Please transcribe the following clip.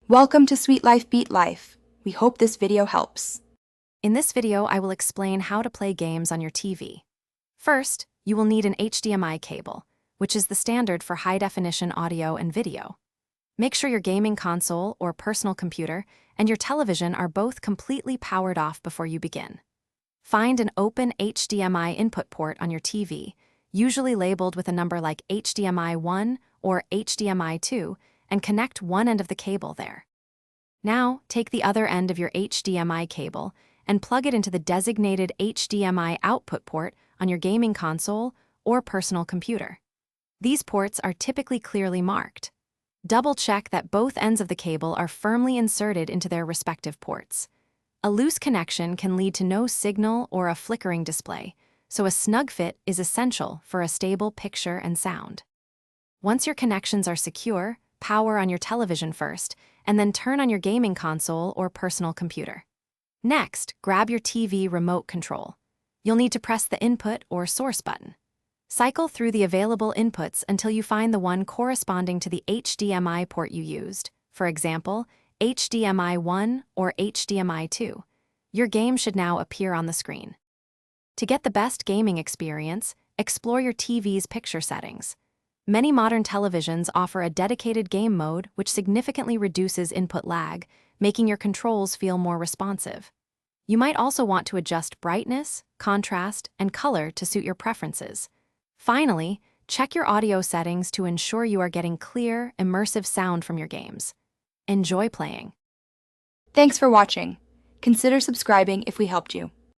Welcome to Sweet Life Beat Life. We hope this video helps. In this video, I will explain how to play games on your TV. First, you will need an HDMI cable, which is the standard for high-definition audio and video. Make sure your gaming console or personal computer and your television are both completely powered off before you begin. Find an open HDMI input port on your TV, usually labeled with a number like HDMI 1 or HDMI 2, and connect one end of the cable there. Now, take the other end of your HDMI cable and plug it into the designated HDMI output port on your gaming console or personal computer. These ports are typically clearly marked. Double-check that both ends of the cable are firmly inserted into their respective ports. A loose connection can lead to no signal or a flickering display, so a snug fit is essential for a stable picture and sound. Once your connections are secure, power on your television first, and then turn on your gaming console or personal computer. Next, grab your TV remote control. You'll need to press the input or source button. Cycle through the available inputs until you find the one corresponding to the HDMI port you used, for example, HDMI 1 or HDMI 2. Your game should now appear on the screen. To get the best gaming experience, explore your TV's picture settings. Many modern televisions offer a dedicated game mode which significantly reduces input lag, making your controls feel more responsive. You might also want to adjust brightness, contrast, and color to suit your preferences. Finally, check your audio settings to ensure you are getting clear, immersive sound from your games. Enjoy playing. Thanks for watching. Consider subscribing if we helped you.